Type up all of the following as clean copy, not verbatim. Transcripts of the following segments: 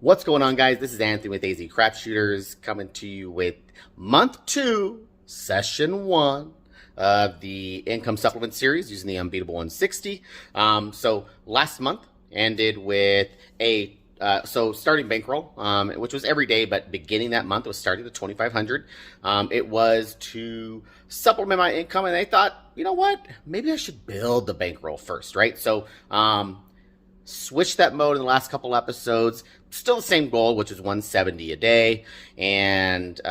What's going on, guys? This is Anthony with AZ Crap Shooters coming to you with month 2, session 1 of the income supplement series using the Unbeatable 160. So last month ended with a starting bankroll, which was every day, but beginning that month was starting at 2,500. It was to supplement my income, and I thought, you know what? Maybe I should build the bankroll first, right? So switched that mode in the last couple episodes. Still the same goal, which is 170 a day, and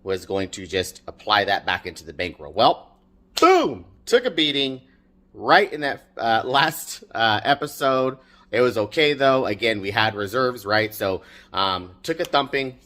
was going to just apply that back into the bankroll. Well, boom, took a beating right in that last episode. It was okay though. Again, we had reserves, right? So took a thumping.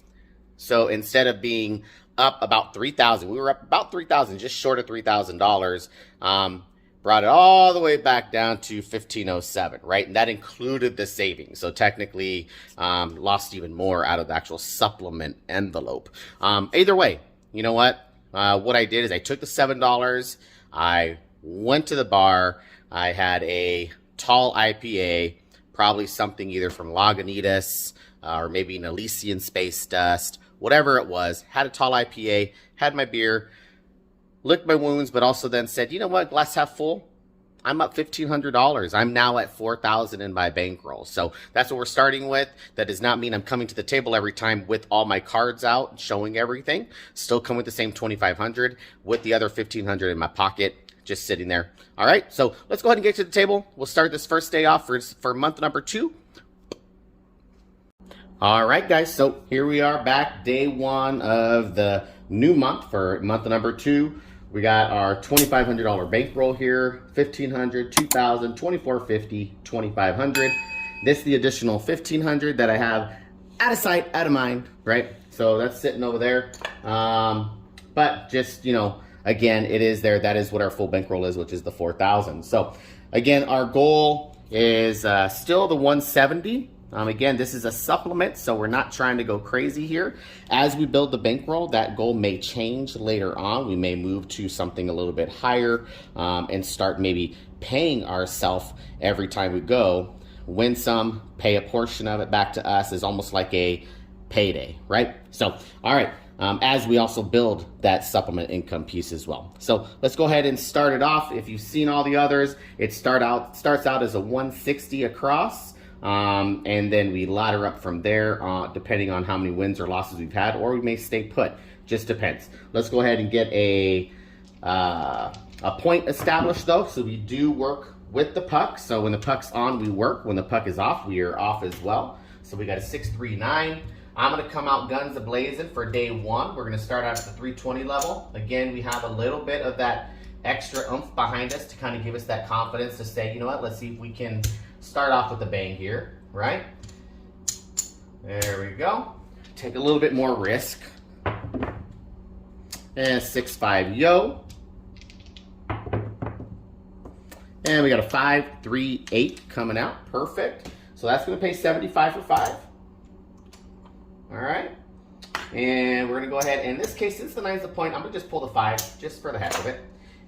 So instead of being up about 3,000, we were up about 3,000, just short of $3,000. Brought it all the way back down to 1,507, right? And that included the savings. So technically lost even more out of the actual supplement envelope. Either way, you know what? What I did is I took the $7. I went to the bar. I had a tall IPA, probably something either from Lagunitas or maybe an Elysian Space Dust, whatever it was. Had a tall IPA, had my beer, licked my wounds, but also then said, you know what, glass half full. I'm up $1,500. I'm now at 4,000 in my bankroll. So that's what we're starting with. That does not mean I'm coming to the table every time with all my cards out and showing everything. Still come with the same 2,500 with the other 1,500 in my pocket, just sitting there. All right, so let's go ahead and get to the table. We'll start this first day off for month number 2. All right, guys, so here we are back, day 1 of the new month for month number 2. We got our $2,500 bankroll here, 1,500, 2,000, 2,450, 2,500. This is the additional 1,500 that I have out of sight, out of mind, right? So that's sitting over there. But just, again, it is there. That is what our full bankroll is, which is the 4,000. So again, our goal is still the 170. Again, this is a supplement, so we're not trying to go crazy here. As we build the bankroll, that goal may change later on. We may move to something a little bit higher and start maybe paying ourselves every time we go. Win some, pay a portion of it back to us is almost like a payday, right? So, all right, as we also build that supplement income piece as well. So let's go ahead and start it off. If you've seen all the others, it starts out as a 160 across. And then we ladder up from there, depending on how many wins or losses we've had, or we may stay put. Just depends. Let's go ahead and get a point established though. So we do work with the puck. So when the puck's on, we work. When the puck is off, we are off as well. So we got a 639. I'm going to come out guns a-blazing for day 1. We're going to start out at the 320 level. Again, we have a little bit of that extra oomph behind us to kind of give us that confidence to say, you know what, let's see if we can start off with a bang here, right? There we go. Take a little bit more risk. And 6-5 yo. And we got a 5-3-8 coming out. Perfect. So that's going to pay 75 for 5. All right. And we're going to go ahead. In this case, since the 9's the point, I'm going to just pull the 5 just for the heck of it.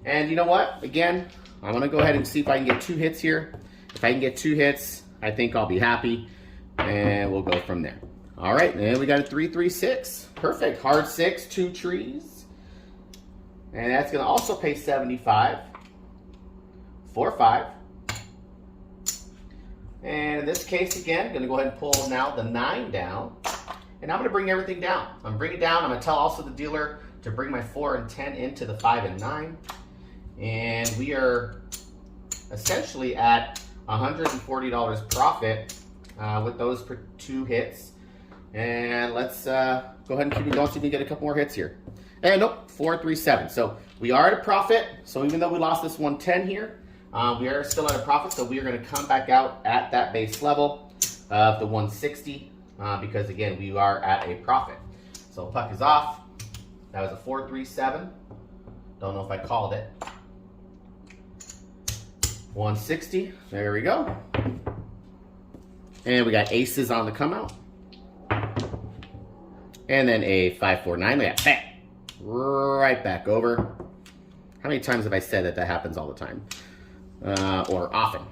And you know what? Again, I'm going to go ahead and see if I can get 2 hits here. If I can get 2 hits, I think I'll be happy, and we'll go from there. All right, and we got a 3-3-6. Perfect. Hard 6, 2 trees. And that's going to also pay 75. 4-5. And in this case, again, I'm going to go ahead and pull now the 9 down. And I'm going to bring everything down. I'm going to bring it down. I'm going to tell also the dealer to bring my 4 and 10 into the 5 and 9. And we are essentially at $140 profit with those 2 hits. And let's go ahead and keep it going so we can get a couple more hits here. And nope, 4-3-7. So we are at a profit. So even though we lost this 110 here, we are still at a profit. So we are going to come back out at that base level of the 160 because again, we are at a profit. So puck is off. That was a 4-3-7. Don't know if I called it. 160, there we go. And we got aces on the come out. And then a 5-4-9, we got bam, right back over. How many times have I said that happens all the time? Or often,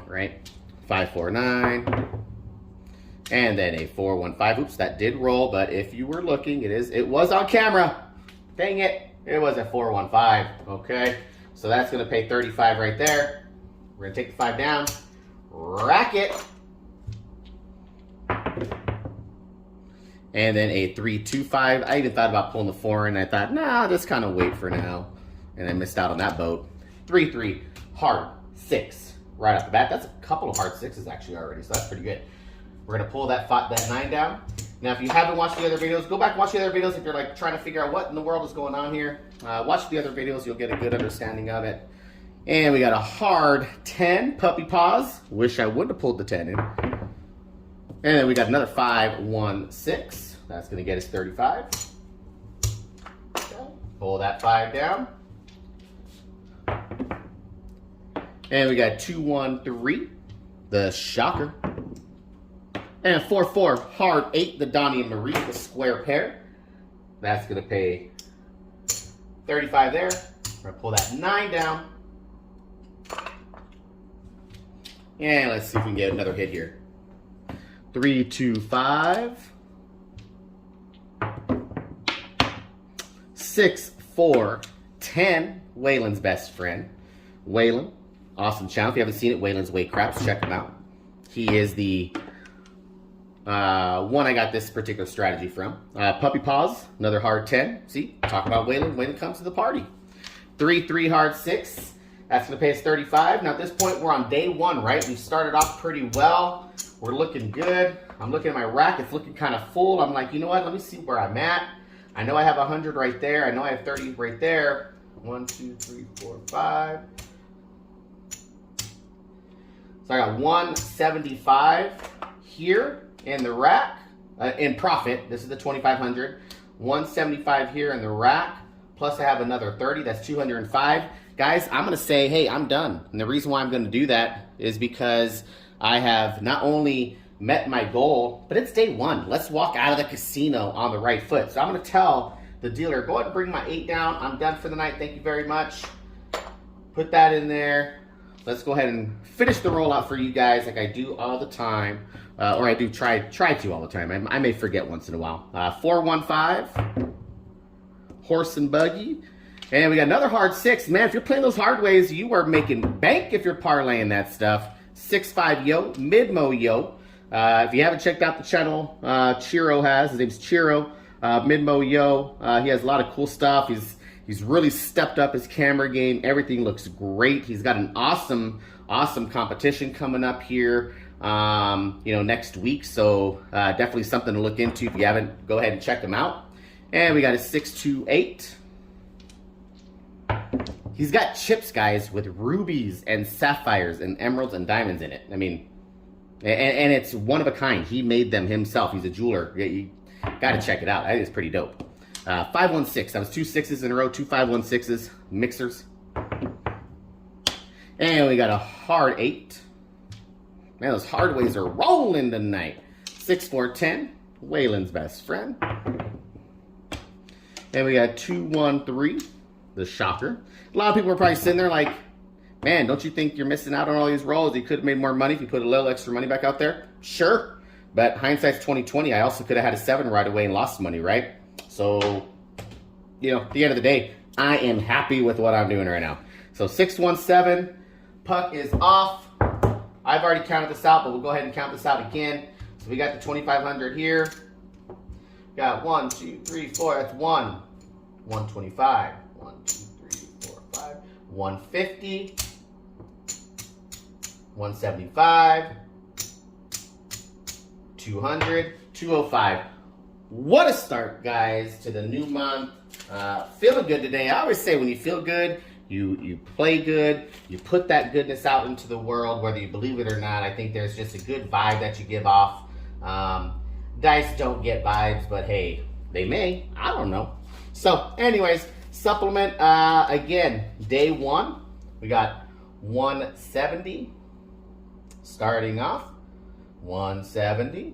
right? 5-4-9. And then a 415. Oops, that did roll, but if you were looking, it was on camera. Dang it. It was a 415. Okay. So that's going to pay 35 right there. We're going to take the 5 down. Rack it. And then a 325. I even thought about pulling the 4 in. I thought, nah, I'll just kind of wait for now. And I missed out on that boat. 3-3. Hard 6. Right off the bat. That's a couple of hard 6s actually already. So that's pretty good. We're going to pull that 9 down. Now, if you haven't watched the other videos, go back and watch the other videos if you're like trying to figure out what in the world is going on here. Watch the other videos. You'll get a good understanding of it. And we got a hard 10, puppy paws. Wish I would have pulled the 10 in. And then we got another 5-1-6. That's going to get us 35. Okay. Pull that 5 down. And we got 2-1-3, the shocker. And 4-4, hard 8, the Donnie and Marie, the square pair. That's going to pay 35 there. We're going to pull that 9 down. And let's see if we can get another hit here. 3-2-5. 6-4-10. Waylon's best friend. Waylon, awesome channel. If you haven't seen it, Waylon's Weight Craps, check him out. He is the one I got this particular strategy from. Puppy Paws, another hard 10. See, talk about Waylon. Waylon comes to the party. 3-3 hard 6. That's going to pay us 35. Now, at this point, we're on day 1, right? We started off pretty well. We're looking good. I'm looking at my rack. It's looking kind of full. I'm like, you know what? Let me see where I'm at. I know I have 100 right there. I know I have 30 right there. 1, 2, 3, 4, 5. So I got 175 here in the rack, in profit. This is the 2,500. 175 here in the rack. Plus I have another 30. That's 205. Guys, I'm going to say, hey, I'm done. And the reason why I'm going to do that is because I have not only met my goal, but it's day 1. Let's walk out of the casino on the right foot. So I'm going to tell the dealer, go ahead and bring my 8 down. I'm done for the night. Thank you very much. Put that in there. Let's go ahead and finish the rollout for you guys like I do all the time. Or I do try to all the time. I may forget once in a while. 415. Horse and buggy. And we got another hard 6. Man, if you're playing those hard ways, you are making bank if you're parlaying that stuff. 6-5 yo, mid-mo yo. If you haven't checked out the channel, Chiro has. His name's Chiro. Mid-mo yo. He has a lot of cool stuff. He's really stepped up his camera game. Everything looks great. He's got an awesome competition coming up here, next week. So definitely something to look into. If you haven't, go ahead and check him out. And we got a 628. He's got chips, guys, with rubies and sapphires and emeralds and diamonds in it. I mean, and it's one of a kind. He made them himself. He's a jeweler. You got to check it out. I think it's pretty dope. 516. That was 2 6s in a row. 2 516s. Mixers. And we got a hard 8. Man, those hard ways are rolling tonight. 6-4-10. Waylon's best friend. And we got 2-1-3. The shocker. A lot of people are probably sitting there like, man, don't you think you're missing out on all these rolls? You could have made more money if you put a little extra money back out there. Sure. But hindsight's 20/20. I also could have had a 7 right away and lost money, right? So, at the end of the day, I am happy with what I'm doing right now. So 617, puck is off. I've already counted this out, but we'll go ahead and count this out again. So we got the 2,500 here. Got 1, 2, 3, 4. That's 1. 125. 1, 2, 3, 4, 5. 150. 175. 200. 205. What a start, guys, to the new month. Feeling good today. I always say when you feel good, you play good, you put that goodness out into the world, whether you believe it or not. I think there's just a good vibe that you give off. Dice don't get vibes, but hey, they may. I don't know. So, anyways, supplement, again, day 1, we got 170. Starting off, 170.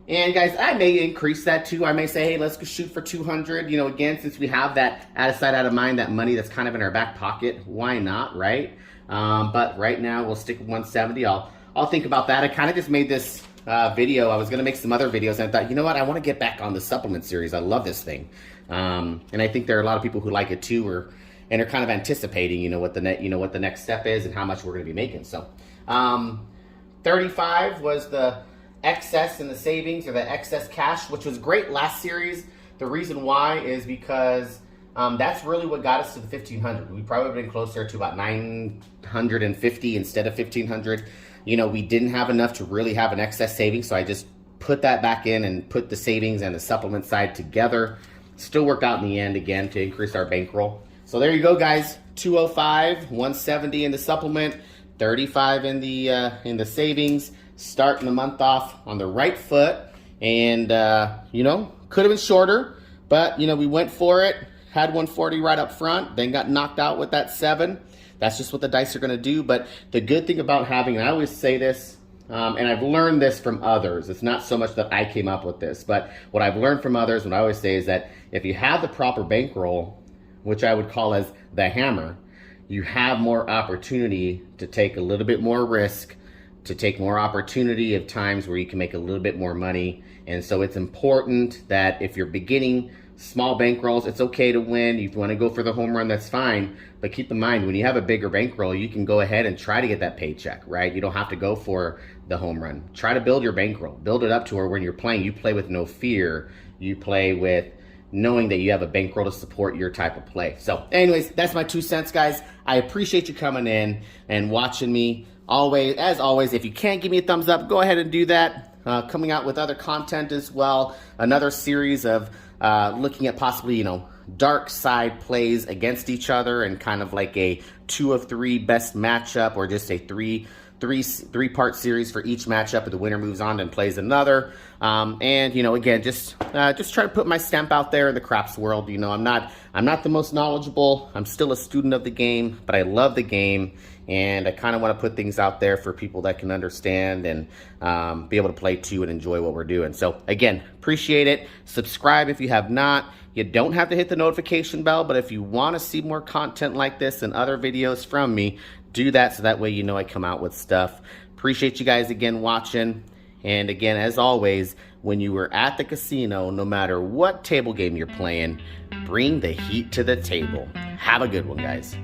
And guys, I may increase that too. I may say, hey, let's go shoot for 200. Again, since we have that out of sight, out of mind, that money that's kind of in our back pocket, why not, right? But right now, we'll stick with 170. I'll think about that. I kind of just made this video. I was going to make some other videos, and I thought, you know what, I want to get back on the supplement series. I love this thing. And I think there are a lot of people who like it too, and are kind of anticipating, what the next step is and how much we're going to be making. So, 35 was the excess in the savings, or the excess cash, which was great last series. The reason why is because that's really what got us to the 1,500. We probably been closer to about 950 instead of 1,500. We didn't have enough to really have an excess savings, so I just put that back in and put the savings and the supplement side together. Still worked out in the end, again, to increase our bankroll. So there you go, guys. 205, 170 in the supplement, 35 in the savings. Starting the month off on the right foot, and could have been shorter, but we went for it. Had 140 right up front, then got knocked out with that 7. That's just what the dice are going to do. But the good thing about having, and I always say this, and I've learned this from others. It's not so much that I came up with this, but what I've learned from others, what I always say is that if you have the proper bankroll, which I would call as the hammer, you have more opportunity to take a little bit more risk, to take more opportunity of times where you can make a little bit more money. And so it's important that if you're beginning small bankrolls, it's okay to win. If you want to go for the home run, that's fine. But keep in mind, when you have a bigger bankroll, you can go ahead and try to get that paycheck, right? You don't have to go for the home run. Try to build your bankroll. Build it up to where when you're playing, you play with no fear. You play with knowing that you have a bankroll to support your type of play. So anyways, that's my 2 cents, guys. I appreciate you coming in and watching me. As always, if you can't give me a thumbs up, go ahead and do that. Coming out with other content as well. Another series of looking at possibly, dark side plays against each other, and kind of like a 2 of 3 best matchup, or just a three-part series for each matchup, and the winner moves on and plays another. And again, just try to put my stamp out there in the craps world. I'm not the most knowledgeable. I'm still a student of the game, but I love the game, and I kind of want to put things out there for people that can understand and be able to play too and enjoy what we're doing. So again, appreciate it. Subscribe if you have not. You don't have to hit the notification bell, but if you want to see more content like this and other videos from me, do that, so that way I come out with stuff. Appreciate you guys again watching. And again, as always, when you were at the casino, no matter what table game you're playing, bring the heat to the table. Have a good one, guys.